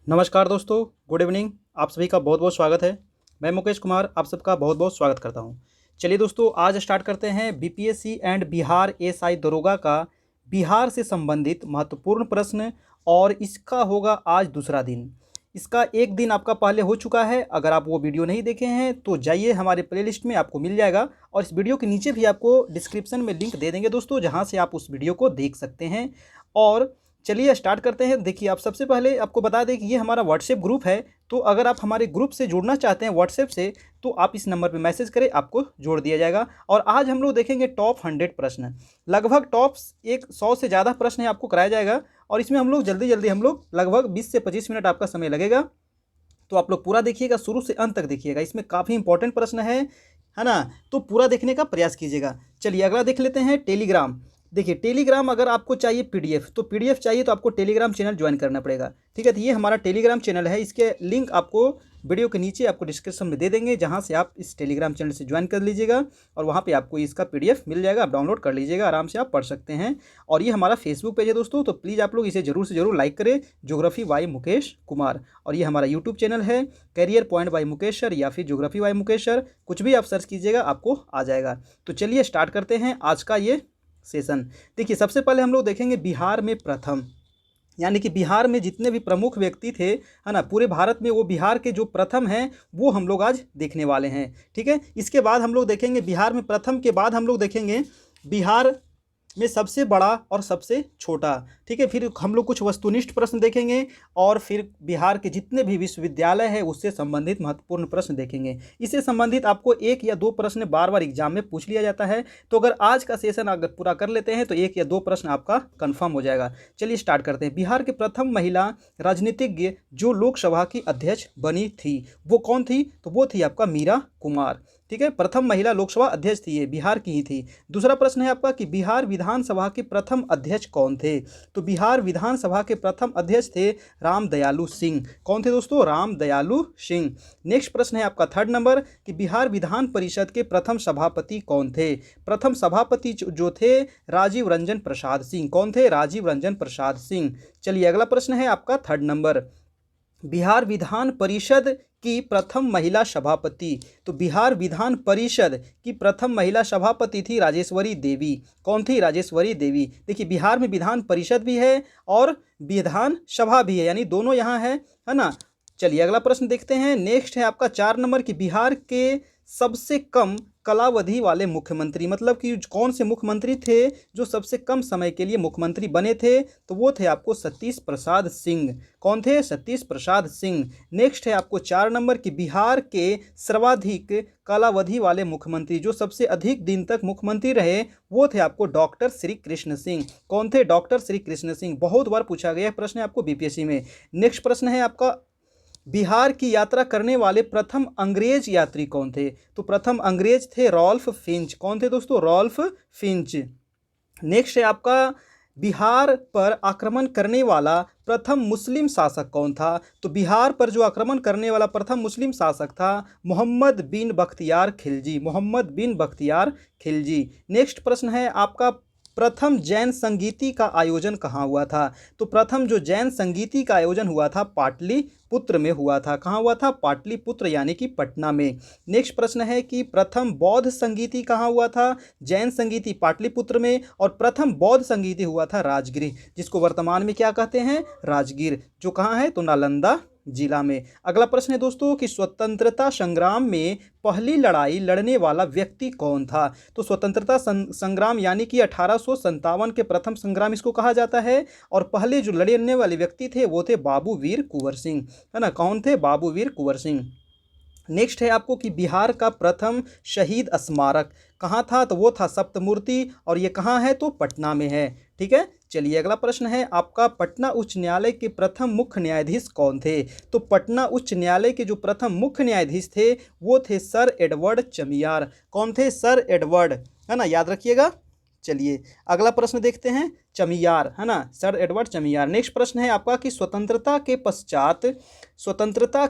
नमस्कार दोस्तों, good evening. आप सभी का बहुत बहुत स्वागत है। मैं मुकेश कुमार आप सबका बहुत बहुत स्वागत करता हूं। चलिए दोस्तों, आज स्टार्ट करते हैं बीपीएससी एंड बिहार एसआई दरोगा का बिहार से संबंधित महत्वपूर्ण प्रश्न। और इसका होगा आज दूसरा दिन। इसका एक दिन आपका पहले हो चुका है। अगर आप वो वीडियो नहीं देखे हैं तो जाइए, हमारे प्लेलिस्ट में आपको मिल जाएगा। और इस वीडियो के नीचे भी आपको डिस्क्रिप्शन में लिंक दे देंगे दोस्तों, जहाँ से आप उस वीडियो को देख सकते हैं। और चलिए स्टार्ट करते हैं। देखिए, आप सबसे पहले आपको बता दें कि ये हमारा व्हाट्सएप ग्रुप है। तो अगर आप हमारे ग्रुप से जुड़ना चाहते हैं व्हाट्सएप से, तो आप इस नंबर पे मैसेज करें, आपको जोड़ दिया जाएगा। और आज हम लोग देखेंगे टॉप 100 प्रश्न। लगभग टॉप 100 से ज़्यादा प्रश्न आपको कराया जाएगा। और इसमें हम लोग जल्दी लगभग 20 से 25 मिनट आपका समय लगेगा। तो आप लोग पूरा देखिएगा, शुरू से अंत तक देखिएगा। इसमें काफ़ी इंपॉर्टेंट प्रश्न है ना। तो पूरा देखने का प्रयास कीजिएगा। चलिए अगला देख लेते हैं, टेलीग्राम। देखिए, टेलीग्राम अगर आपको चाहिए पीडीएफ, तो पीडीएफ चाहिए तो आपको टेलीग्राम चैनल ज्वाइन करना पड़ेगा। ठीक है, तो ये हमारा टेलीग्राम चैनल है। इसके लिंक आपको वीडियो के नीचे आपको डिस्क्रिप्शन में दे देंगे, जहाँ से आप इस टेलीग्राम चैनल से ज्वाइन कर लीजिएगा। और वहाँ पे आपको इसका पीडीएफ मिल जाएगा, आप डाउनलोड कर लीजिएगा, आराम से आप पढ़ सकते हैं। और ये हमारा फेसबुक पेज है दोस्तों, तो प्लीज़ आप लोग इसे जरूर से जरूर लाइक करें, ज्योग्राफी बाय मुकेश कुमार। और ये हमारा यूट्यूब चैनल है, career point by Mukesh sir या फिर ज्योग्राफी बाय मुकेश सर, कुछ भी आप सर्च कीजिएगा आपको आ जाएगा। तो चलिए स्टार्ट करते हैं आज का ये सेशन। देखिए, सबसे पहले हम लोग देखेंगे बिहार में प्रथम, यानी कि बिहार में जितने भी प्रमुख व्यक्ति थे, है ना, पूरे भारत में, वो बिहार के जो प्रथम हैं वो हम लोग आज देखने वाले हैं। ठीक है, इसके बाद हम लोग देखेंगे बिहार में प्रथम के बाद हम लोग देखेंगे बिहार में सबसे बड़ा और सबसे छोटा। ठीक है, फिर हम लोग कुछ वस्तुनिष्ठ प्रश्न देखेंगे। और फिर बिहार के जितने भी विश्वविद्यालय हैं उससे संबंधित महत्वपूर्ण प्रश्न देखेंगे। इससे संबंधित आपको एक या दो प्रश्न बार बार एग्जाम में पूछ लिया जाता है। तो अगर आज का सेशन अगर पूरा कर लेते हैं तो एक या दो प्रश्न आपका कंफर्म हो जाएगा। चलिए स्टार्ट करते हैं। बिहार के प्रथम महिला राजनीतिज्ञ जो लोकसभा की अध्यक्ष बनी थी, वो कौन थी? तो वो थी आपका मीरा कुमार। ठीक है, प्रथम महिला लोकसभा अध्यक्ष थी, ये बिहार की ही थी। दूसरा प्रश्न है आपका कि बिहार विधानसभा के प्रथम अध्यक्ष कौन थे? तो बिहार विधानसभा के प्रथम अध्यक्ष थे रामदयालु सिंह। कौन थे दोस्तों? रामदयालु सिंह। नेक्स्ट प्रश्न है आपका थर्ड नंबर कि बिहार विधान परिषद के प्रथम सभापति कौन थे? प्रथम सभापति जो थे राजीव रंजन प्रसाद सिंह। कौन थे? राजीव रंजन प्रसाद सिंह। चलिए अगला प्रश्न है आपका थर्ड नंबर, बिहार विधान परिषद की प्रथम महिला सभापति। तो बिहार विधान परिषद की प्रथम महिला सभापति थी राजेश्वरी देवी। कौन थी? राजेश्वरी देवी। देखिए, बिहार में विधान परिषद भी है और विधान सभा भी है, यानी दोनों यहाँ है ना। चलिए अगला प्रश्न देखते हैं। नेक्स्ट है आपका 4 नंबर कि बिहार के सबसे कम कालावधि वाले मुख्यमंत्री, मतलब कि कौन से मुख्यमंत्री थे जो सबसे कम समय के लिए मुख्यमंत्री बने थे? तो वो थे आपको सतीश प्रसाद सिंह। कौन थे? सतीश प्रसाद सिंह। नेक्स्ट है आपको 4 नंबर कि बिहार के सर्वाधिक कालावधि वाले मुख्यमंत्री जो सबसे अधिक दिन तक मुख्यमंत्री रहे, वो थे आपको डॉक्टर श्री कृष्ण सिंह। कौन थे? डॉक्टर श्री कृष्ण सिंह। बहुत बार पूछा गया प्रश्न है आपको बीपीएससी में। नेक्स्ट प्रश्न है आपका, बिहार की यात्रा करने वाले प्रथम अंग्रेज यात्री कौन थे? तो प्रथम अंग्रेज थे रॉल्फ फिंच। कौन थे दोस्तों? Rolf Finch. नेक्स्ट है आपका, बिहार पर आक्रमण करने वाला प्रथम मुस्लिम शासक कौन था? तो बिहार पर जो आक्रमण करने वाला प्रथम मुस्लिम शासक था मोहम्मद बिन बख्तियार खिलजी। मोहम्मद बिन बख्तियार खिलजी। नेक्स्ट प्रश्न है आपका, प्रथम जैन संगीति का आयोजन कहाँ हुआ था? तो प्रथम जो जैन संगीति का आयोजन हुआ था पाटलिपुत्र में हुआ था। कहाँ हुआ था? पाटलिपुत्र यानी कि पटना में। नेक्स्ट प्रश्न है कि प्रथम बौद्ध संगीति कहाँ हुआ था? जैन संगीति पाटलिपुत्र में, और प्रथम बौद्ध संगीति हुआ था राजगीर, जिसको वर्तमान में क्या कहते हैं? राजगीर, जो कहाँ है? तो नालंदा जिला में। अगला प्रश्न है दोस्तों कि स्वतंत्रता संग्राम में पहली लड़ाई लड़ने वाला व्यक्ति कौन था? तो स्वतंत्रता संग्राम यानी कि 1857 के प्रथम संग्राम इसको कहा जाता है। और पहले जो लड़ने वाले व्यक्ति थे वो थे बाबू वीर कुंवर सिंह, है ना। कौन थे? बाबू वीर कुंवर सिंह। नेक्स्ट है आपको कि बिहार का प्रथम शहीद स्मारक कहाँ था? तो वो था सप्तमूर्ति, और ये कहाँ है? तो पटना में है। ठीक है, चलिए अगला प्रश्न है आपका, पटना उच्च न्यायालय के प्रथम मुख्य न्यायाधीश कौन थे? तो पटना उच्च न्यायालय के जो प्रथम मुख्य न्यायाधीश थे वो थे सर एडवर्ड चमियार। कौन थे? सर एडवर्ड, है ना, याद रखिएगा। चलिए अगला प्रश्न देखते हैं, चमियार, है ना, सर एडवर्ड चमियार। नेक्स्ट प्रश्न है आपका कि स्वतंत्रता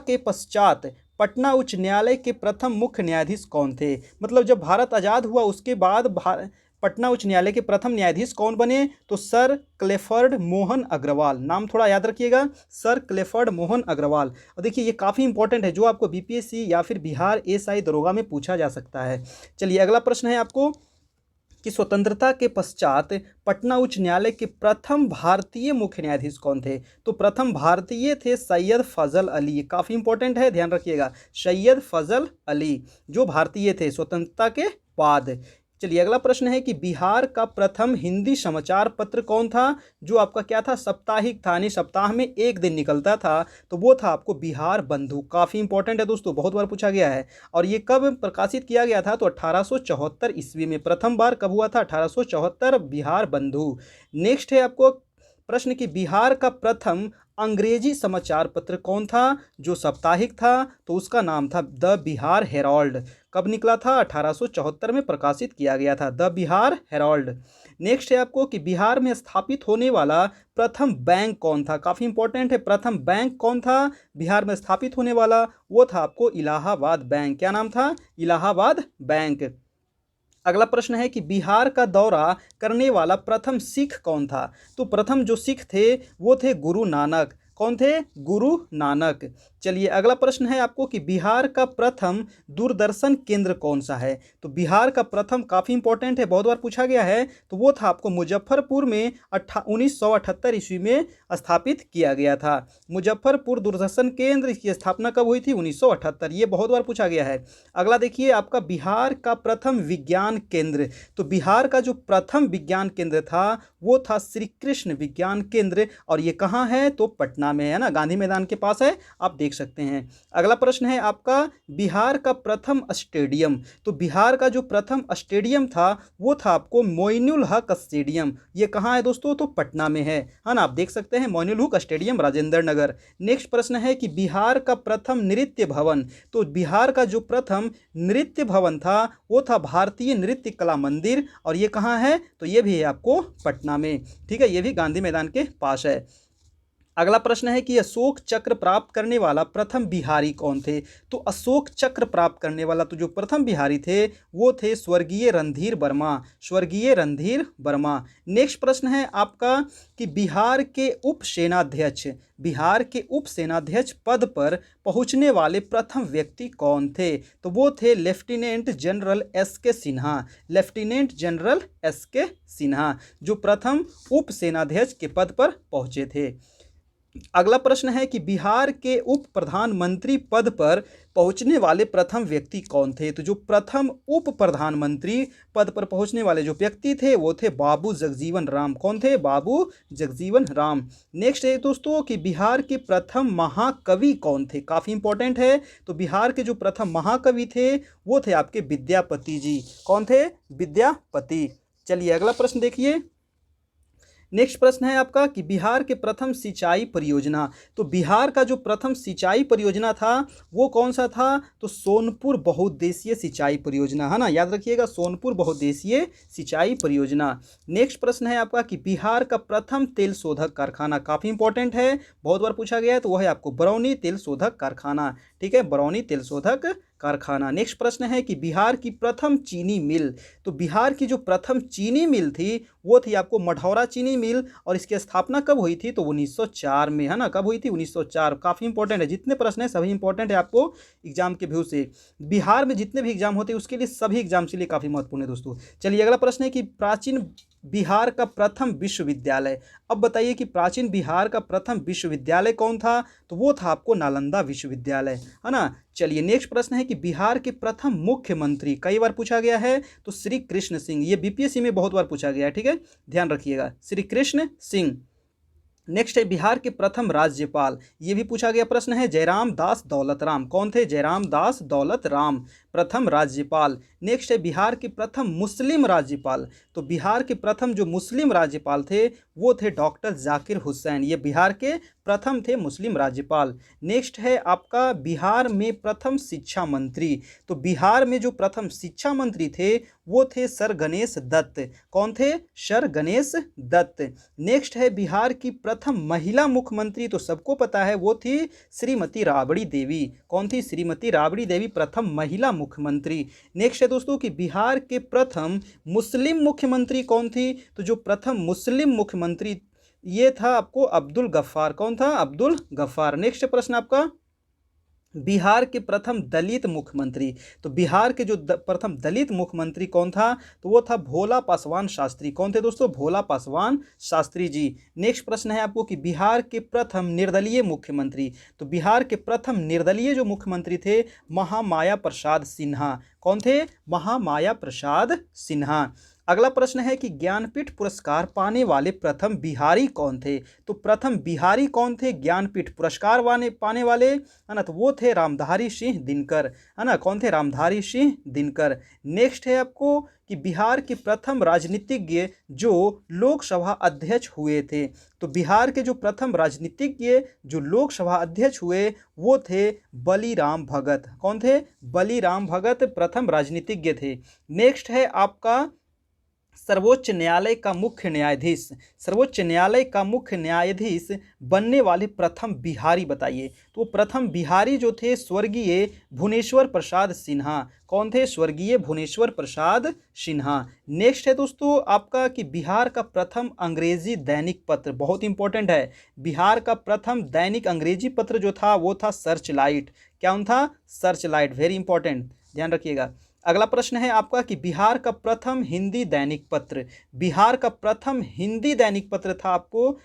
के पश्चात पटना उच्च न्यायालय के प्रथम मुख्य न्यायाधीश कौन थे? मतलब जब भारत आज़ाद हुआ उसके बाद पटना उच्च न्यायालय के प्रथम न्यायाधीश कौन बने? तो सर क्लिफर्ड मोहन अग्रवाल, नाम थोड़ा याद रखिएगा, सर क्लिफर्ड मोहन अग्रवाल। और देखिए ये काफ़ी इंपॉर्टेंट है, जो आपको बीपीएससी या फिर बिहार एएसआई दरोगा में पूछा जा सकता है। चलिए अगला प्रश्न है आपको कि स्वतंत्रता के पश्चात पटना उच्च न्यायालय के प्रथम भारतीय मुख्य न्यायाधीश कौन थे? तो प्रथम भारतीय थे सैयद फजल अली। ये काफ़ी इंपॉर्टेंट है, ध्यान रखिएगा, सैयद फजल अली जो भारतीय थे स्वतंत्रता के बाद। चलिए अगला प्रश्न है कि बिहार का प्रथम हिंदी समाचार पत्र कौन था? जो आपका क्या था? साप्ताहिक था, यानी सप्ताह में एक दिन निकलता था, तो वो था आपको बिहार बंधु। काफ़ी इंपॉर्टेंट है दोस्तों, बहुत बार पूछा गया है। और ये कब प्रकाशित किया गया था? तो 1874 ईस्वी में प्रथम बार कब हुआ था? 1874, बिहार बंधु। नेक्स्ट है आपको प्रश्न कि बिहार का प्रथम अंग्रेजी समाचार पत्र कौन था? जो साप्ताहिक था, तो उसका नाम था द बिहार हेराल्ड। कब निकला था? 1874 में प्रकाशित किया गया था, द बिहार हेराल्ड। नेक्स्ट है आपको कि बिहार में स्थापित होने वाला प्रथम बैंक कौन था? काफ़ी इंपॉर्टेंट है, प्रथम बैंक कौन था बिहार में स्थापित होने वाला? वो था आपको इलाहाबाद बैंक। क्या नाम था? इलाहाबाद बैंक। अगला प्रश्न है कि बिहार का दौरा करने वाला प्रथम सिख कौन था? तो प्रथम जो सिख थे वो थे गुरु नानक। कौन थे? गुरु नानक। चलिए अगला प्रश्न है आपको कि बिहार का प्रथम दूरदर्शन केंद्र कौन सा है? तो बिहार का प्रथम, काफ़ी इंपॉर्टेंट है, बहुत बार पूछा गया है, तो वो था आपको मुजफ्फरपुर में 1978 ईस्वी में स्थापित किया गया था। मुजफ्फरपुर दूरदर्शन केंद्र, इसकी स्थापना कब हुई थी? 1978। ये बहुत बार पूछा गया है। अगला देखिए आपका बिहार का प्रथम विज्ञान केंद्र। तो बिहार का जो प्रथम विज्ञान केंद्र था वो था श्री कृष्ण विज्ञान केंद्र, और ये कहाँ है? तो पटना में है ना, गांधी मैदान के पास है, आप देख सकते हैं। अगला प्रश्न है आपका बिहार का प्रथम स्टेडियम। तो बिहार का जो प्रथम स्टेडियम था वो था आपको मोइनुल हक स्टेडियम। ये कहाँ है दोस्तों? तो पटना में है ना, आप देख सकते हैं, मोइनुल हक स्टेडियम, राजेंद्र नगर। नेक्स्ट प्रश्न है कि बिहार का प्रथम नृत्य भवन। तो बिहार का जो प्रथम नृत्य भवन था वो था भारतीय नृत्य कला मंदिर, और ये कहाँ है? तो ये भी है आपको पटना में, ठीक है, ये भी गांधी मैदान के पास है। अगला प्रश्न है कि अशोक चक्र प्राप्त करने वाला प्रथम बिहारी कौन थे? तो अशोक चक्र प्राप्त करने वाला तो जो प्रथम बिहारी थे वो थे स्वर्गीय रणधीर वर्मा, स्वर्गीय रणधीर वर्मा। नेक्स्ट प्रश्न है आपका कि बिहार के उप सेनाध्यक्ष, बिहार के उप सेनाध्यक्ष पद पर पहुंचने वाले प्रथम व्यक्ति कौन थे? तो वो थे lieutenant general SK. Sinha, lieutenant general SK. Sinha, जो प्रथम उप सेनाध्यक्ष के पद पर पहुंचे थे। अगला प्रश्न है कि बिहार के उप प्रधानमंत्री पद पर पहुंचने वाले प्रथम व्यक्ति कौन थे? तो जो प्रथम उप प्रधानमंत्री पद पर पहुंचने वाले जो व्यक्ति थे वो थे बाबू जगजीवन राम। कौन थे? बाबू जगजीवन राम। नेक्स्ट है दोस्तों कि बिहार के प्रथम महाकवि कौन थे? काफ़ी इंपॉर्टेंट है, तो बिहार के जो प्रथम महाकवि थे वो थे आपके विद्यापति जी। कौन थे? विद्यापति। चलिए अगला प्रश्न देखिए। नेक्स्ट प्रश्न है आपका कि बिहार के प्रथम सिंचाई परियोजना। तो बिहार का जो प्रथम सिंचाई परियोजना था वो कौन सा था? तो सोनपुर बहुउद्देशीय सिंचाई परियोजना, है ना, याद रखिएगा, सोनपुर बहुउद्देशीय सिंचाई परियोजना। नेक्स्ट प्रश्न है आपका कि बिहार का प्रथम तेल शोधक कारखाना, काफ़ी इंपॉर्टेंट है, बहुत बार पूछा गया है, तो वह है आपको बरौनी तेल शोधक कारखाना, ठीक है, बरौनी तेल शोधक कारखाना। नेक्स्ट प्रश्न है कि बिहार की प्रथम चीनी मिल। तो बिहार की जो प्रथम चीनी मिल थी वो थी आपको मढ़ौरा चीनी मिल, और इसकी स्थापना कब हुई थी? तो 1904 में, है ना, कब हुई थी? 1904। काफ़ी इंपॉर्टेंट है, जितने प्रश्न हैं सभी इंपॉर्टेंट है आपको एग्जाम के व्यू से। बिहार में जितने भी एग्जाम होते हैं उसके लिए, सभी एग्जाम के लिए काफ़ी महत्वपूर्ण है दोस्तों। चलिए अगला प्रश्न है कि प्राचीन बिहार का प्रथम विश्वविद्यालय। अब बताइए कि प्राचीन बिहार का प्रथम विश्वविद्यालय कौन था? तो वो था आपको नालंदा विश्वविद्यालय, है ना। चलिए नेक्स्ट प्रश्न है कि बिहार के प्रथम मुख्यमंत्री, कई बार पूछा गया है, तो श्री कृष्ण सिंह, ये बीपीएससी में बहुत बार पूछा गया है, ठीक है, ध्यान रखिएगा, श्री कृष्ण सिंह। नेक्स्ट है बिहार के प्रथम राज्यपाल, ये भी पूछा गया प्रश्न है, जयराम दास दौलत राम। कौन थे? जयराम दास दौलत राम, प्रथम राज्यपाल। नेक्स्ट है बिहार के प्रथम मुस्लिम राज्यपाल। तो बिहार के प्रथम जो मुस्लिम राज्यपाल थे वो थे डॉक्टर जाकिर हुसैन, ये बिहार के प्रथम थे मुस्लिम राज्यपाल। नेक्स्ट है आपका बिहार में प्रथम शिक्षा मंत्री। तो बिहार में जो प्रथम शिक्षा मंत्री थे वो थे सर गणेश दत्त। कौन थे? सर गणेश दत्त। नेक्स्ट है बिहार की प्रथम महिला मुख्यमंत्री तो सबको पता है, वो थी श्रीमती राबड़ी देवी। कौन थी? श्रीमती राबड़ी देवी प्रथम महिला मुख्यमंत्री। नेक्स्ट है दोस्तों कि बिहार के प्रथम मुस्लिम मुख्यमंत्री कौन थी? तो जो प्रथम मुस्लिम मुख्यमंत्री ये था आपको अब्दुल गफ्फार। कौन था? अब्दुल गफ्फार। नेक्स्ट प्रश्न आपका, बिहार के प्रथम दलित मुख्यमंत्री। तो बिहार के जो प्रथम दलित मुख्यमंत्री कौन था? तो वो था भोला पासवान शास्त्री। कौन थे दोस्तों? भोला पासवान शास्त्री जी। नेक्स्ट प्रश्न है आपको कि बिहार के प्रथम निर्दलीय मुख्यमंत्री। तो बिहार के प्रथम निर्दलीय जो मुख्यमंत्री थे महामाया प्रसाद सिन्हा। कौन थे? महामाया प्रसाद सिन्हा। अगला प्रश्न है कि ज्ञानपीठ पुरस्कार पाने वाले प्रथम बिहारी कौन थे? तो प्रथम बिहारी कौन थे ज्ञानपीठ पुरस्कार पाने वाले? है ना, तो वो थे रामधारी सिंह दिनकर। है ना, कौन थे? रामधारी सिंह दिनकर। नेक्स्ट है आपको कि बिहार के प्रथम राजनीतिज्ञ जो लोकसभा अध्यक्ष हुए थे। तो बिहार के जो प्रथम राजनीतिज्ञ जो लोकसभा अध्यक्ष हुए वो थे बलीराम भगत। कौन थे? बलीराम भगत प्रथम राजनीतिज्ञ थे। नेक्स्ट है आपका सर्वोच्च न्यायालय का मुख्य न्यायाधीश। सर्वोच्च न्यायालय का मुख्य न्यायाधीश बनने वाले प्रथम बिहारी बताइए। तो प्रथम बिहारी जो थे स्वर्गीय भुवनेश्वर प्रसाद सिन्हा। कौन थे? स्वर्गीय भुवनेश्वर प्रसाद सिन्हा। नेक्स्ट है दोस्तों आपका कि बिहार का प्रथम अंग्रेजी दैनिक पत्र, बहुत इंपॉर्टेंट है। बिहार का प्रथम दैनिक अंग्रेजी पत्र जो था वो था सर्चलाइट। क्या था? सर्चलाइट। वेरी इंपॉर्टेंट, ध्यान रखिएगा। अगला प्रश्न है आपका कि बिहार का प्रथम हिंदी दैनिक पत्र। बिहार का प्रथम हिंदी दैनिक पत्र था आपको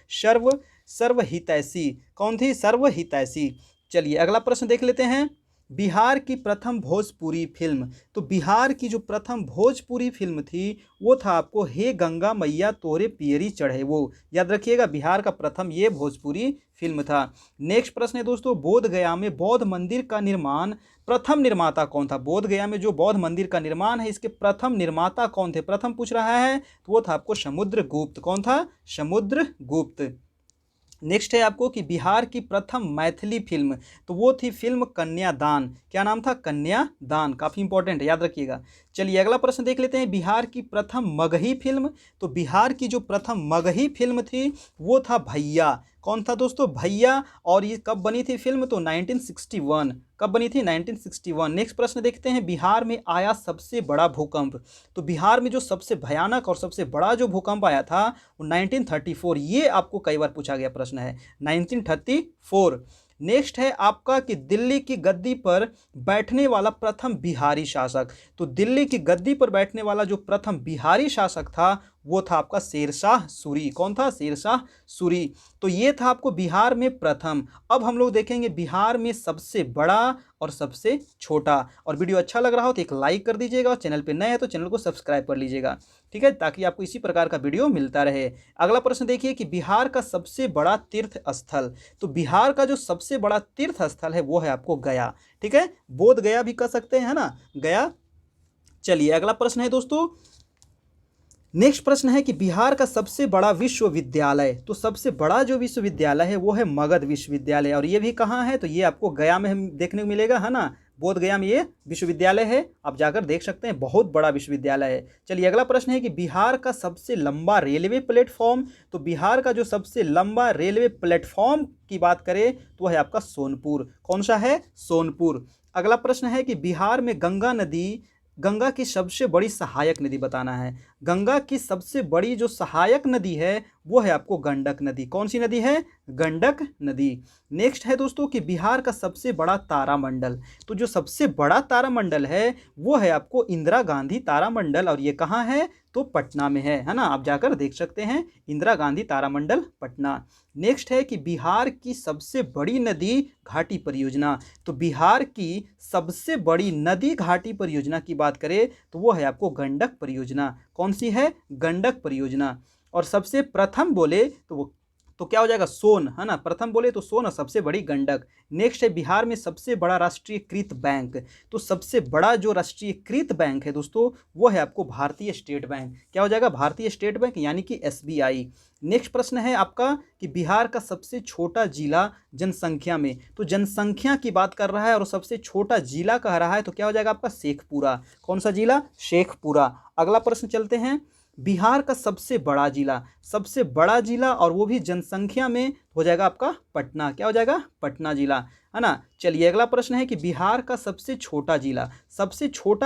सर्वहितैषी। कौन थी? सर्वहितैषी। चलिए अगला प्रश्न देख लेते हैं। बिहार की प्रथम भोजपुरी फिल्म। तो बिहार की जो प्रथम भोजपुरी फिल्म थी वो था आपको हे गंगा मैया तोरे पियरी चढ़े वो। याद रखिएगा, बिहार का प्रथम ये भोजपुरी फिल्म था। नेक्स्ट प्रश्न है दोस्तों, बोध गया में बौद्ध मंदिर का निर्माण प्रथम निर्माता कौन था? बोध गया में जो बौद्ध मंदिर का निर्माण है इसके प्रथम निर्माता कौन थे? प्रथम पूछ रहा है तो वो था आपको समुद्रगुप्त। कौन था? समुद्रगुप्त। नेक्स्ट है आपको कि बिहार की प्रथम मैथिली फिल्म। तो वो थी फिल्म कन्यादान। क्या नाम था? कन्यादान। काफ़ी इंपॉर्टेंट है, याद रखिएगा। चलिए अगला प्रश्न देख लेते हैं। बिहार की प्रथम मगही फिल्म। तो बिहार की जो प्रथम मगही फिल्म थी वो था भैया। कौन था दोस्तों? भैया। और ये कब बनी थी फिल्म? तो 1961। कब बनी थी? 1961। नेक्स्ट प्रश्न देखते हैं। बिहार में आया सबसे बड़ा भूकंप। तो बिहार में जो सबसे भयानक और सबसे बड़ा जो भूकंप आया था वो 1934। ये आपको कई बार पूछा गया प्रश्न है, 1934। नेक्स्ट है आपका कि दिल्ली की गद्दी पर बैठने वाला प्रथम बिहारी शासक। तो दिल्ली की गद्दी पर बैठने वाला जो प्रथम बिहारी शासक था वो था आपका शेरशाह सूरी। कौन था? शेरशाह सूरी। तो ये था आपको बिहार में प्रथम। अब हम लोग देखेंगे बिहार में सबसे बड़ा और सबसे छोटा। और वीडियो अच्छा लग रहा हो तो एक लाइक कर दीजिएगा और चैनल पे नए हैं तो चैनल को सब्सक्राइब कर लीजिएगा, ठीक है, ताकि आपको इसी प्रकार का वीडियो मिलता रहे। अगला प्रश्न देखिए कि बिहार का सबसे बड़ा तीर्थ स्थल। तो बिहार का जो सबसे बड़ा तीर्थ स्थल है वो है आपको गया, ठीक है, बोध गया भी कह सकते हैं, है ना, गया। चलिए अगला प्रश्न है दोस्तों, नेक्स्ट प्रश्न है कि बिहार का सबसे बड़ा विश्वविद्यालय। तो सबसे बड़ा जो विश्वविद्यालय है वो है मगध विश्वविद्यालय। और ये भी कहाँ है? तो ये आपको गया में हम देखने को मिलेगा, है ना, बोध गया में ये विश्वविद्यालय है, आप जाकर देख सकते हैं, बहुत बड़ा विश्वविद्यालय है। चलिए अगला प्रश्न है कि बिहार का सबसे लंबा रेलवे प्लेटफॉर्म। तो बिहार का जो सबसे लंबा रेलवे प्लेटफॉर्म की बात करें तो है आपका सोनपुर। कौन सा है? सोनपुर। अगला प्रश्न है कि बिहार में गंगा की सबसे बड़ी सहायक नदी बताना है। गंगा की सबसे बड़ी जो सहायक नदी है वो है आपको गंडक नदी। कौन सी नदी है? गंडक नदी। नेक्स्ट है दोस्तों कि बिहार का सबसे बड़ा तारामंडल। तो जो सबसे बड़ा तारामंडल है वो है आपको इंदिरा गांधी तारामंडल। और ये कहाँ है? तो पटना में है ना, आप जाकर देख सकते हैं, इंदिरा गांधी तारामंडल पटना। नेक्स्ट है कि बिहार की सबसे बड़ी नदी घाटी परियोजना। तो बिहार की सबसे बड़ी नदी घाटी परियोजना की बात करें तो वो है आपको गंडक परियोजना। कौन सी है? गंडक परियोजना। और सबसे प्रथम बोले तो क्या हो जाएगा? सोन, है ना, प्रथम बोले तो सोन और सबसे बड़ी गंडक। नेक्स्ट है बिहार में सबसे बड़ा राष्ट्रीयकृत बैंक। तो सबसे बड़ा जो राष्ट्रीयकृत बैंक है दोस्तों वो है आपको भारतीय स्टेट बैंक। क्या हो जाएगा? भारतीय स्टेट बैंक, यानी कि SBI। नेक्स्ट प्रश्न है आपका कि बिहार का सबसे छोटा जिला जनसंख्या में। तो जनसंख्या की बात कर रहा है और सबसे छोटा जिला कह रहा है तो क्या हो जाएगा आपका? शेखपुरा। कौन सा जिला? शेखपुरा। अगला प्रश्न चलते हैं, बिहार का सबसे बड़ा जिला और वो भी जनसंख्या में हो जाएगा आपका पटना। क्या हो जाएगा? पटना जिला, है ना। चलिए अगला प्रश्न है कि बिहार का सबसे छोटा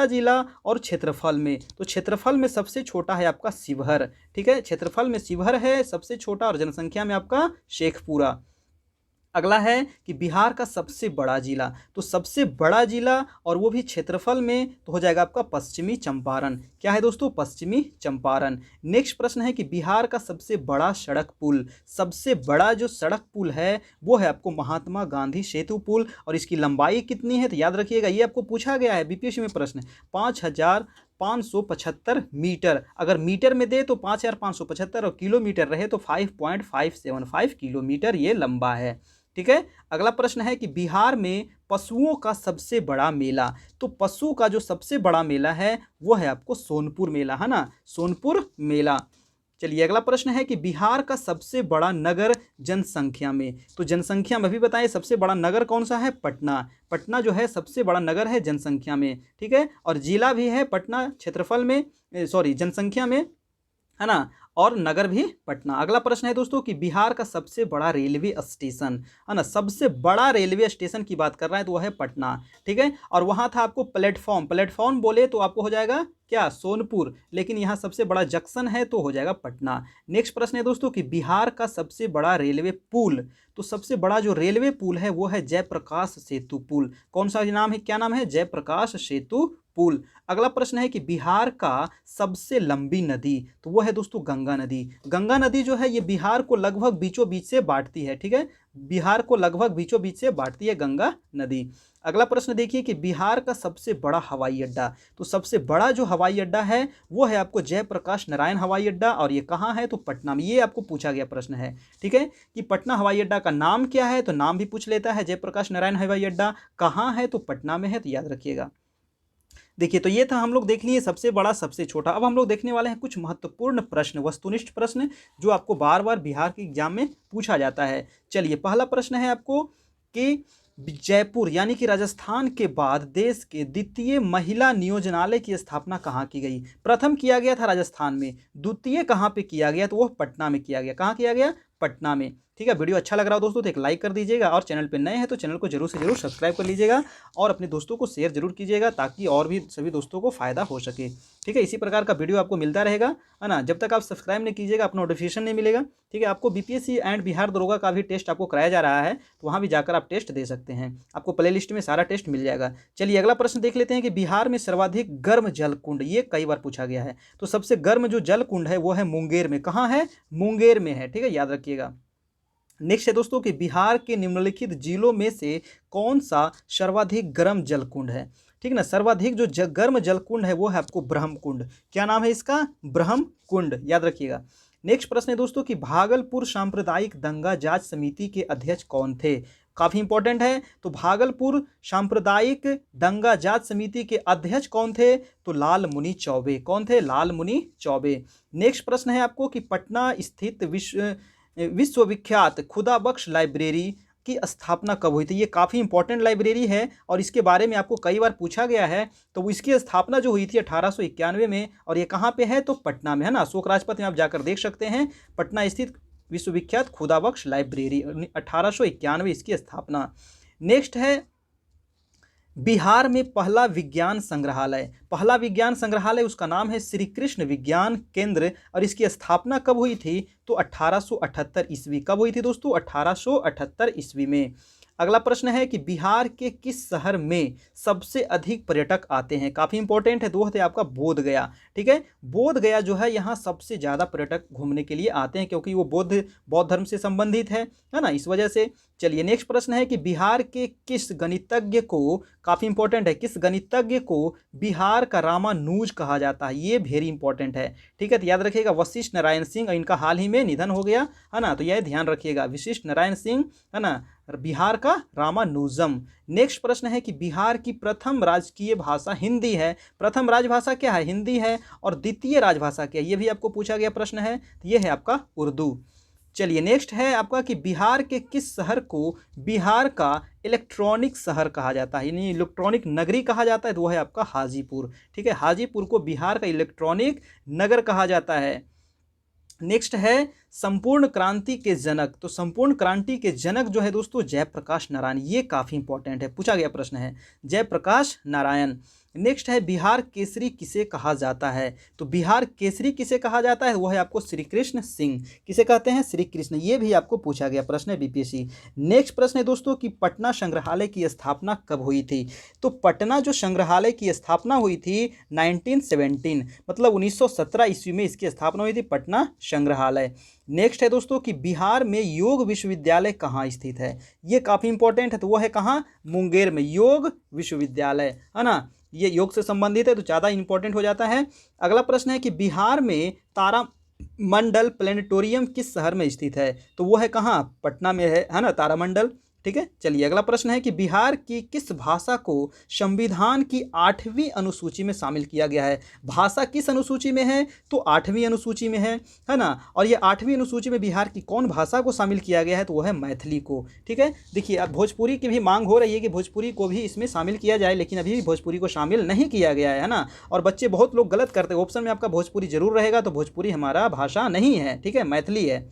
जिला और क्षेत्रफल में, तो क्षेत्रफल में सबसे छोटा है आपका शिवहर। ठीक है, क्षेत्रफल में शिवहर है सबसे छोटा और जनसंख्या में आपका शेखपुरा। अगला है कि बिहार का सबसे बड़ा जिला, तो सबसे बड़ा जिला और वो भी क्षेत्रफल में तो हो जाएगा आपका पश्चिमी चंपारण। क्या है दोस्तों? पश्चिमी चंपारण। नेक्स्ट प्रश्न है कि बिहार का सबसे बड़ा जो सड़क पुल है वो है आपको महात्मा गांधी सेतु पुल, और इसकी लंबाई कितनी है? तो याद रखिएगा, ये आपको पूछा गया है बीपीएससी में प्रश्न, 5,575 मीटर। अगर मीटर में दे तो 5,575 और किलोमीटर रहे तो 5.575 किलोमीटर ये लंबा है। ठीक है, अगला प्रश्न है कि बिहार में पशुओं का सबसे बड़ा मेला, तो पशु का जो सबसे बड़ा मेला है वो है आपको सोनपुर मेला, है ना, सोनपुर मेला। चलिए अगला प्रश्न है कि बिहार का सबसे बड़ा नगर जनसंख्या में, तो जनसंख्या में भी बताएं सबसे बड़ा नगर कौन सा है? पटना जो है सबसे बड़ा नगर है जनसंख्या में। ठीक है, और जिला भी है पटना, क्षेत्रफल में जनसंख्या में, है ना, और नगर भी पटना। अगला प्रश्न है दोस्तों कि बिहार का सबसे बड़ा रेलवे स्टेशन, है ना, सबसे बड़ा रेलवे स्टेशन की बात कर रहा है तो वह है पटना। ठीक है, और वहाँ था आपको प्लेटफॉर्म बोले तो आपको हो जाएगा क्या? सोनपुर, लेकिन यहाँ सबसे बड़ा जंक्शन है तो हो जाएगा पटना। नेक्स्ट प्रश्न है दोस्तों कि बिहार का सबसे बड़ा रेलवे पुल, तो सबसे बड़ा जो रेलवे पुल है वो है जयप्रकाश सेतु पुल। कौन सा नाम है? क्या नाम है? जयप्रकाश सेतु पुल। अगला प्रश्न है कि बिहार का सबसे लंबी नदी, तो वो है दोस्तों गंगा नदी। गंगा नदी जो है ये बिहार को लगभग बीचों बीच से बांटती है। ठीक है, बिहार को लगभग बीचों बीच से बांटती है गंगा नदी। अगला प्रश्न देखिए कि बिहार का सबसे बड़ा हवाई अड्डा, तो सबसे बड़ा जो हवाई अड्डा है वो है आपको जयप्रकाश नारायण हवाई अड्डा, और ये कहाँ है? तो पटना में। ये आपको पूछा गया प्रश्न है। ठीक है, कि पटना हवाई अड्डा का नाम क्या है? तो नाम भी पूछ लेता है, जयप्रकाश नारायण हवाई अड्डा कहाँ है? तो पटना में है, तो याद रखिएगा। देखिए, तो ये था, हम लोग देख लिए सबसे बड़ा सबसे छोटा। अब हम लोग देखने वाले हैं कुछ महत्वपूर्ण प्रश्न, वस्तुनिष्ठ प्रश्न जो आपको बार बार बिहार के एग्जाम में पूछा जाता है। चलिए पहला प्रश्न है आपको कि जयपुर यानी कि राजस्थान के बाद देश के द्वितीय महिला नियोजनालय की स्थापना कहाँ की गई? प्रथम किया गया था राजस्थान में, द्वितीय कहाँ पे किया गया? तो वो पटना में किया गया। कहाँ किया गया? पटना में। ठीक है, वीडियो अच्छा लग रहा हो दोस्तों तो एक लाइक कर दीजिएगा, और चैनल पे नए हैं तो चैनल को जरूर से जरूर सब्सक्राइब कर लीजिएगा, और अपने दोस्तों को शेयर जरूर कीजिएगा ताकि और भी सभी दोस्तों को फायदा हो सके। ठीक है, इसी प्रकार का वीडियो आपको मिलता रहेगा, है ना। जब तक आप सब्सक्राइब नहीं कीजिएगा आपको नोटिफिकेशन नहीं मिलेगा। ठीक है, आपको बीपीएससी एंड बिहार दरोगा का भी टेस्ट आपको कराया जा रहा है, तो वहाँ भी जाकर आप टेस्ट दे सकते हैं, आपको प्ले लिस्ट में सारा टेस्ट मिल जाएगा। चलिए अगला प्रश्न देख लेते हैं कि बिहार में सर्वाधिक गर्म जल कुंड, ये कई बार पूछा गया है। तो सबसे गर्म जो जल कुंड है वो है मुंगेर में। कहाँ है? मुंगेर में है। ठीक है, याद रखिएगा। नेक्स्ट है दोस्तों कि बिहार के निम्नलिखित जिलों में से कौन सा सर्वाधिक गर्म जलकुंड है? ठीक ना, सर्वाधिक जो गर्म जलकुंड है वो है आपको ब्रह्मकुंड। क्या नाम है इसका? ब्रह्मकुंड, याद रखिएगा। नेक्स्ट प्रश्न है दोस्तों कि भागलपुर सांप्रदायिक दंगा जांच समिति के अध्यक्ष कौन थे? काफी इंपॉर्टेंट है। तो भागलपुर सांप्रदायिक दंगा जांच समिति के अध्यक्ष कौन थे? तो लालमुनि चौबे। कौन थे? लालमुनि चौबे। नेक्स्ट प्रश्न है आपको कि पटना स्थित विश्वविख्यात खुदा बख्श लाइब्रेरी की स्थापना कब हुई थी? ये काफ़ी इंपॉर्टेंट लाइब्रेरी है और इसके बारे में आपको कई बार पूछा गया है। तो इसकी स्थापना जो हुई थी 1891 में, और ये कहाँ पे है? तो पटना में, है ना। अशोक राजपथ में आप जाकर देख सकते हैं, पटना स्थित विश्वविख्यात खुदा बख्श लाइब्रेरी, 1891 इसकी स्थापना। नेक्स्ट है बिहार में पहला विज्ञान संग्रहालय उसका नाम है श्री कृष्ण विज्ञान केंद्र, और इसकी स्थापना कब हुई थी? तो 1878 ईस्वी। कब हुई थी दोस्तों? 1878 ईस्वी में। अगला प्रश्न है कि बिहार के किस शहर में सबसे अधिक पर्यटक आते हैं? काफ़ी इंपॉर्टेंट है, दोस्त है आपका बोधगया। ठीक है, बोधगया जो है यहाँ सबसे ज़्यादा पर्यटक घूमने के लिए आते हैं, क्योंकि वो बौद्ध धर्म से संबंधित है ना, इस वजह से। चलिए नेक्स्ट प्रश्न है कि बिहार के किस गणितज्ञ को, काफ़ी इंपॉर्टेंट है, किस गणितज्ञ को बिहार का रामानुज कहा जाता है? ये वेरी इंपॉर्टेंट है। ठीक है, तो याद रखिएगा वशिष्ठ नारायण सिंह, इनका हाल ही में निधन हो गया, है ना, तो यह ध्यान रखिएगा, वशिष्ठ नारायण सिंह, है ना, बिहार का रामानुजम। नेक्स्ट प्रश्न है कि बिहार की प्रथम राजकीय भाषा हिंदी है। प्रथम राजभाषा क्या है? हिंदी है। और द्वितीय राजभाषा क्या है? ये भी आपको पूछा गया प्रश्न है, तो ये है आपका उर्दू। चलिए नेक्स्ट है आपका कि बिहार के किस शहर को बिहार का इलेक्ट्रॉनिक शहर कहा जाता है, यानी इलेक्ट्रॉनिक नगरी कहा जाता है, तो वो है आपका हाजीपुर। ठीक है, हाजीपुर को बिहार का इलेक्ट्रॉनिक नगर कहा जाता है। नेक्स्ट है संपूर्ण क्रांति के जनक, तो संपूर्ण क्रांति के जनक जो है दोस्तों जयप्रकाश नारायण, ये काफ़ी इंपॉर्टेंट है, पूछा गया प्रश्न है, जयप्रकाश नारायण। नेक्स्ट है बिहार केसरी किसे कहा जाता है, तो बिहार केसरी किसे कहा जाता है, वो है आपको श्री कृष्ण सिंह। किसे कहते हैं, श्री कृष्ण, ये भी आपको पूछा गया प्रश्न है बीपीएससी। नेक्स्ट प्रश्न है दोस्तों कि पटना संग्रहालय की स्थापना कब हुई थी, तो पटना जो संग्रहालय की स्थापना हुई थी 1917, मतलब 1917 ईस्वी में इसकी स्थापना हुई थी, पटना संग्रहालय। नेक्स्ट है दोस्तों कि बिहार में योग विश्वविद्यालय कहाँ स्थित है, ये काफ़ी इंपॉर्टेंट है, तो वो है कहाँ, मुंगेर में योग विश्वविद्यालय, है ना, ये योग से संबंधित है तो ज़्यादा इंपॉर्टेंट हो जाता है। अगला प्रश्न है कि बिहार में तारामंडल प्लेनेटोरियम किस शहर में स्थित है, तो वो है कहाँ, पटना में है ना तारामंडल। ठीक है, चलिए अगला प्रश्न है कि बिहार की किस भाषा को संविधान की 8वीं अनुसूची में शामिल किया गया है, भाषा किस अनुसूची में है, तो 8वीं अनुसूची में है ना, और ये 8वीं अनुसूची में बिहार की कौन भाषा को शामिल किया गया है, तो वो है मैथिली को। ठीक है, देखिए अब भोजपुरी की भी मांग हो रही है कि भोजपुरी को भी इसमें शामिल किया जाए, लेकिन अभी भी भोजपुरी को शामिल नहीं किया गया है ना, और बच्चे बहुत लोग गलत करते हैं, ऑप्शन में आपका भोजपुरी जरूर रहेगा, तो भोजपुरी हमारा भाषा नहीं है, ठीक है, मैथिली है।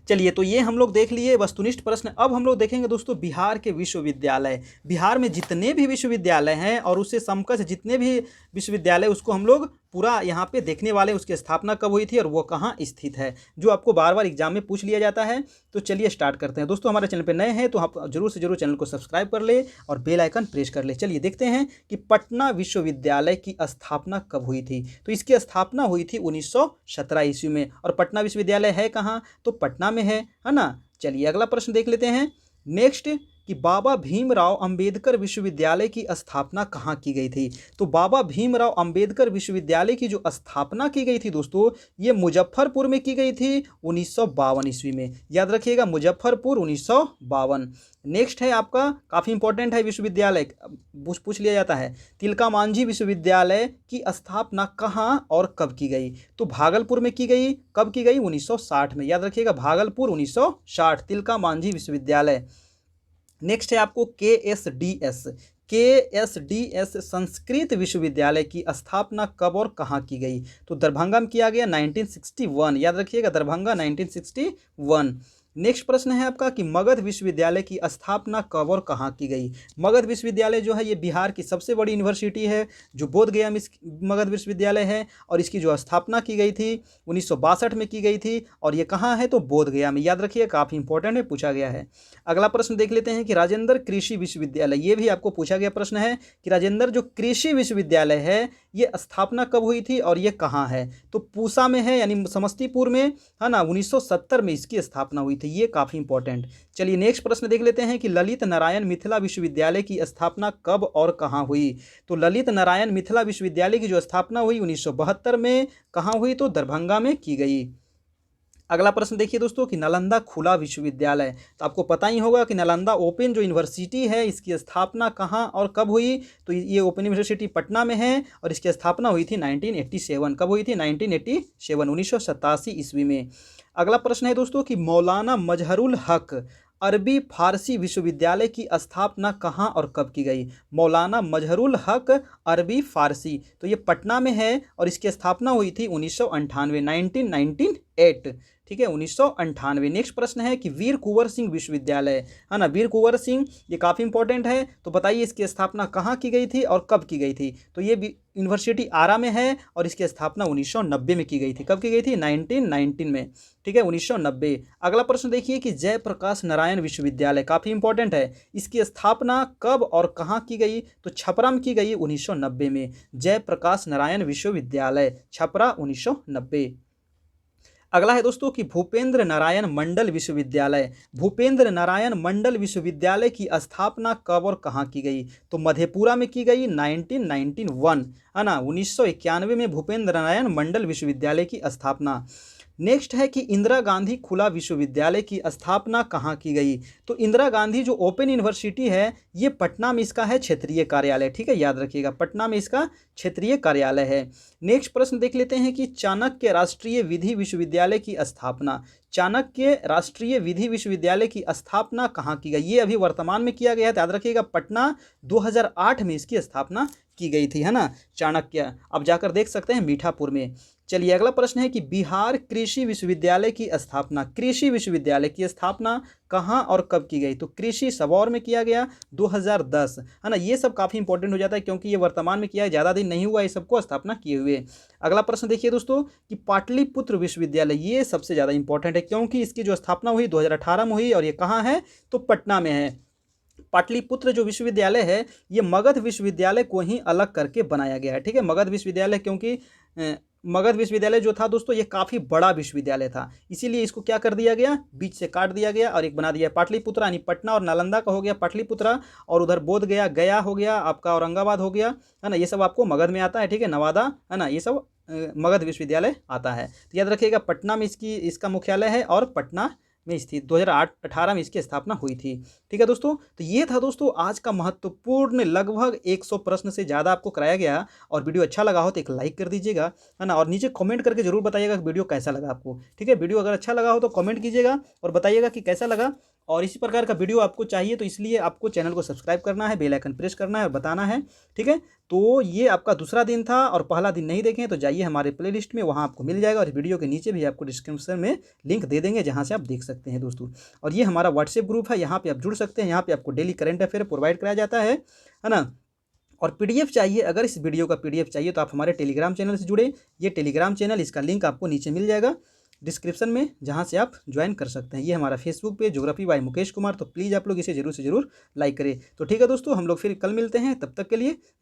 चलिए तो ये हम लोग देख लिए वस्तुनिष्ठ प्रश्न। अब हम लोग देखेंगे दोस्तों बिहार के विश्वविद्यालय, बिहार में जितने भी विश्वविद्यालय हैं और उससे समकक्ष जितने भी विश्वविद्यालय, उसको हम लोग पूरा यहाँ पे देखने वाले, उसकी स्थापना कब हुई थी और वो कहाँ स्थित है, जो आपको बार बार एग्जाम में पूछ लिया जाता है। तो चलिए स्टार्ट करते हैं दोस्तों। हमारे चैनल पे नए हैं तो आप जरूर से जरूर चैनल को सब्सक्राइब कर ले और बेल आइकन प्रेस कर ले। चलिए देखते हैं कि पटना विश्वविद्यालय की स्थापना कब हुई थी, तो इसकी स्थापना हुई थी 1917 ईस्वी में, और पटना विश्वविद्यालय है कहाँ, तो पटना में है ना। चलिए अगला प्रश्न देख लेते हैं। नेक्स्ट कि बाबा भीमराव अंबेडकर विश्वविद्यालय की स्थापना कहाँ की गई थी, तो बाबा भीमराव अंबेडकर विश्वविद्यालय की जो स्थापना की गई थी दोस्तों, ये मुजफ्फरपुर में की गई थी 1952 ईस्वी में, याद रखिएगा मुजफ्फरपुर 1952। नेक्स्ट है आपका काफ़ी इंपॉर्टेंट है विश्वविद्यालय, पूछ लिया जाता है, तिलका मांझी विश्वविद्यालय की स्थापना कहाँ और कब की गई, तो भागलपुर में की गई, कब की गई, 1960 में, याद रखिएगा भागलपुर 1960, तिलका मांझी विश्वविद्यालय। नेक्स्ट है आपको के एस डी एस संस्कृत विश्वविद्यालय की स्थापना कब और कहाँ की गई, तो दरभंगा में किया गया 1961, याद रखिएगा दरभंगा 1961। नेक्स्ट प्रश्न है आपका कि मगध विश्वविद्यालय की स्थापना कब और कहाँ की गई। मगध विश्वविद्यालय जो है ये बिहार की सबसे बड़ी यूनिवर्सिटी है, जो बोधगया में मगध विश्वविद्यालय है, और इसकी जो स्थापना की गई थी 1962 में की गई थी, और ये कहाँ है, तो बोधगया में, याद रखिए काफ़ी इंपॉर्टेंट है, पूछा गया है। अगला प्रश्न देख लेते हैं कि राजेंद्र कृषि विश्वविद्यालय, ये भी आपको पूछा गया प्रश्न है कि राजेंद्र जो कृषि विश्वविद्यालय है ये स्थापना कब हुई थी और ये कहाँ है, तो पूसा में है, यानी समस्तीपुर में, है ना, 1970 में इसकी स्थापना हुई थी, ये काफ़ी इंपॉर्टेंट। चलिए नेक्स्ट प्रश्न देख लेते हैं कि ललित नारायण मिथिला विश्वविद्यालय की स्थापना कब और कहाँ हुई, तो ललित नारायण मिथिला विश्वविद्यालय की जो स्थापना हुई 1972 में, कहाँ हुई, तो दरभंगा में की गई। अगला प्रश्न देखिए दोस्तों कि नालंदा खुला विश्वविद्यालय, तो आपको पता ही होगा कि नालंदा ओपन जो यूनिवर्सिटी है इसकी स्थापना कहाँ और कब हुई, तो ये ओपन यूनिवर्सिटी पटना में है, और इसकी स्थापना हुई थी 1987, कब हुई थी, 1987, 1987 ईस्वी में। अगला प्रश्न है दोस्तों कि मौलाना मजहरुल हक अरबी फारसी विश्वविद्यालय की स्थापना कहाँ और कब की गई, मौलाना मजहरुल हक अरबी फारसी, तो ये पटना में है, और इसकी स्थापना हुई थी 1998, 1998, ठीक है, 1998। नेक्स्ट प्रश्न है कि वीर कुंवर सिंह विश्वविद्यालय, है ना, वीर कुंवर सिंह, ये काफ़ी इंपॉर्टेंट है, तो बताइए इसकी स्थापना कहाँ की गई थी और कब की गई थी, तो ये यूनिवर्सिटी आरा में है, और इसकी स्थापना 1990 में की गई थी, कब की गई थी, 1919 में, ठीक है, 1990। अगला प्रश्न देखिए कि जयप्रकाश नारायण विश्वविद्यालय, काफ़ी इंपॉर्टेंट है, इसकी स्थापना कब और कहाँ की गई, तो छपरा में की गई 1990 में, जयप्रकाश नारायण विश्वविद्यालय छपरा 1990। अगला है दोस्तों कि भूपेंद्र नारायण मंडल विश्वविद्यालय, भूपेंद्र नारायण मंडल विश्वविद्यालय की स्थापना कब और कहाँ की गई, तो मधेपुरा में की गई 1991, है ना, 1991 में भूपेंद्र नारायण मंडल विश्वविद्यालय की स्थापना। नेक्स्ट है कि इंदिरा गांधी खुला विश्वविद्यालय की स्थापना कहाँ की गई। तो इंदिरा गांधी जो ओपन यूनिवर्सिटी है ये पटना में इसका है क्षेत्रीय कार्यालय, ठीक है, याद रखिएगा पटना में इसका क्षेत्रीय कार्यालय है। नेक्स्ट प्रश्न देख लेते हैं कि चाणक्य राष्ट्रीय विधि विश्वविद्यालय की स्थापना, चाणक्य राष्ट्रीय विधि विश्वविद्यालय की स्थापना कहाँ की गई। ये अभी वर्तमान में किया गया है, तो याद रखिएगा पटना 2008 में इसकी स्थापना की गई थी, है ना। चाणक्य अब जाकर देख सकते हैं मीठापुर में। चलिए अगला प्रश्न है कि बिहार कृषि विश्वविद्यालय की स्थापना, कृषि विश्वविद्यालय की स्थापना कहाँ और कब की गई। तो कृषि सबौर में किया गया 2010, है ना। ये सब काफ़ी इंपॉर्टेंट हो जाता है क्योंकि ये वर्तमान में किया है, ज़्यादा दिन नहीं हुआ ये सबको स्थापना किए हुए। अगला प्रश्न देखिए दोस्तों कि पाटलिपुत्र विश्वविद्यालय, ये सबसे ज़्यादा इंपॉर्टेंट है क्योंकि इसकी जो स्थापना हुई 2018 में हुई और ये कहाँ है, तो पटना में है। पाटलिपुत्र जो विश्वविद्यालय है ये मगध विश्वविद्यालय को ही अलग करके बनाया गया है, ठीक है। मगध विश्वविद्यालय क्योंकि मगध विश्वविद्यालय जो था दोस्तों ये काफ़ी बड़ा विश्वविद्यालय था, इसीलिए इसको क्या कर दिया गया, बीच से काट दिया गया और एक बना दिया पाटलिपुत्र, यानी पटना और नालंदा का हो गया पाटलिपुत्र, और उधर बोध गया, गया हो गया आपका, औरंगाबाद हो गया, है ना। ये सब आपको मगध में आता है, ठीक है, नवादा, है ना, ये सब मगध विश्वविद्यालय आता है। तो याद रखिएगा पटना में इसका मुख्यालय है और पटना में स्थित 2018 में इसकी स्थापना हुई थी, ठीक है दोस्तों। तो ये था दोस्तों आज का महत्वपूर्ण लगभग 100 प्रश्न से ज़्यादा आपको कराया गया। और वीडियो अच्छा लगा हो तो एक लाइक कर दीजिएगा, है ना, और नीचे कमेंट करके जरूर बताइएगा कि वीडियो कैसा लगा आपको, ठीक है। वीडियो अगर अच्छा लगा हो तो कमेंट कीजिएगा और बताइएगा कि कैसा लगा। और इसी प्रकार का वीडियो आपको चाहिए तो इसलिए आपको चैनल को सब्सक्राइब करना है, बेल आइकन प्रेस करना है और बताना है, ठीक है। तो ये आपका दूसरा दिन था और पहला दिन नहीं देखें तो जाइए हमारे प्लेलिस्ट में, वहाँ आपको मिल जाएगा और वीडियो के नीचे भी आपको डिस्क्रिप्शन में लिंक दे देंगे जहाँ से आप देख सकते हैं दोस्तों। और ये हमारा व्हाट्सएप ग्रुप है, यहाँ पे आप जुड़ सकते हैं, यहाँ पे आपको डेली करंट अफेयर प्रोवाइड कराया जाता है ना। और पीडीएफ चाहिए, अगर इस वीडियो का पीडीएफ चाहिए तो आप हमारे टेलीग्राम चैनल से जुड़े। ये टेलीग्राम चैनल, इसका लिंक आपको नीचे मिल जाएगा डिस्क्रिप्शन में, जहाँ से आप ज्वाइन कर सकते हैं। ये हमारा फेसबुक पे ज्योग्राफी बाय मुकेश कुमार, तो प्लीज़ आप लोग इसे जरूर से जरूर लाइक करें। तो ठीक है दोस्तों, हम लोग फिर कल मिलते हैं, तब तक के लिए